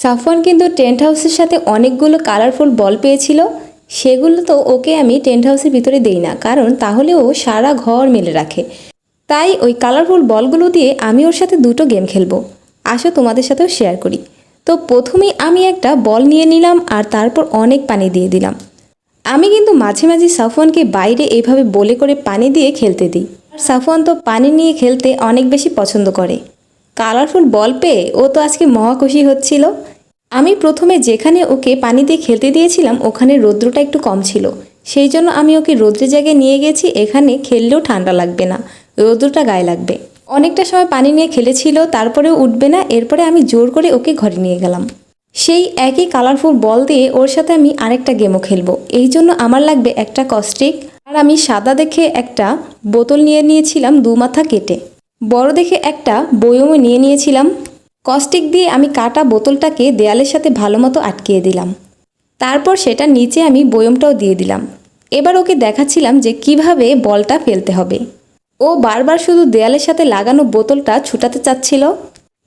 সাফওয়ান কিন্তু টেন্ট হাউসের সাথে অনেকগুলো কালারফুল বল পেয়েছিল। সেগুলো তো ওকে আমি টেন্ট হাউসের ভিতরে দেই না, কারণ তাহলে ও সারা ঘর মেলে রাখে। তাই ওই কালারফুল বলগুলো দিয়ে আমি ওর সাথে দুটো গেম খেলবো। আসো তোমাদের সাথেও শেয়ার করি। তো প্রথমেই আমি একটা বল নিয়ে নিলাম আর তারপর অনেক পানি দিয়ে দিলাম। আমি কিন্তু মাঝে মাঝে সাফওয়ানকে বাইরে এইভাবে বলে করে পানি দিয়ে খেলতে দিই। আর সাফওয়ান তো পানি নিয়ে খেলতে অনেক বেশি পছন্দ করে। কালারফুল বল পেয়ে ও তো আজকে মহা খুশি হচ্ছিল। আমি প্রথমে যেখানে ওকে পানি দিয়ে খেলতে দিয়েছিলাম ওখানে রৌদ্রটা একটু কম ছিল, সেই জন্য আমি ওকে রৌদ্রের জায়গায় নিয়ে গেছি। এখানে খেললেও ঠান্ডা লাগবে না, রৌদ্রটা গায়ে লাগবে। অনেকটা সময় পানি নিয়ে খেলেছিল, তারপরেও উঠবে না। এরপরে আমি জোর করে ওকে ঘরে নিয়ে গেলাম। সেই একই কালারফুল বল দিয়ে ওর সাথে আমি আরেকটা গেমও খেলবো। এই জন্য আমার লাগবে একটা কস্টিক, আর আমি সাদা দেখে একটা বোতল নিয়ে নিয়েছিলাম 2 মাথা কেটে। বড় দেখে একটা বয়মও নিয়ে নিয়েছিলাম। কস্টিক দিয়ে আমি কাটা বোতলটাকে দেয়ালের সাথে ভালো মতো আটকিয়ে দিলাম। তারপর সেটা নিচে আমি বয়মটাও দিয়ে দিলাম। এবার ওকে দেখাচ্ছিলাম যে কিভাবে বলটা ফেলতে হবে। ও বারবার শুধু দেয়ালের সাথে লাগানো বোতলটা ছুটাতে চাচ্ছিল।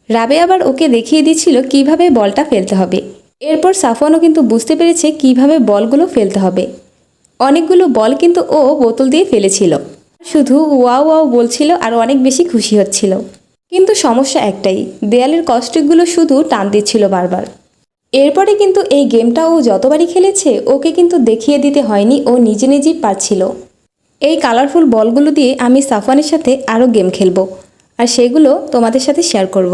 রাবে আবার ওকে দেখিয়ে দিচ্ছিল কিভাবে বলটা ফেলতে হবে। এরপর সাফওয়ানও কিন্তু বুঝতে পেরেছে কিভাবে বলগুলো ফেলতে হবে। অনেকগুলো বল কিন্তু ও বোতল দিয়ে ফেলেছিল, শুধু ওয়াও ওয়াও বলছিল আর অনেক বেশি খুশি হচ্ছিল। কিন্তু সমস্যা একটাই, দেয়ালের কস্টিকগুলো শুধু টান দিচ্ছিল বারবার। এরপরে কিন্তু এই গেমটা ও যতবারই খেলেছে ওকে কিন্তু দেখিয়ে দিতে হয়নি, ও নিজে নিজেই পারছিল। এই কালারফুল বলগুলো দিয়ে আমি সাফওয়ানের সাথে আরও গেম খেলবো, আর সেগুলো তোমাদের সাথে শেয়ার করব।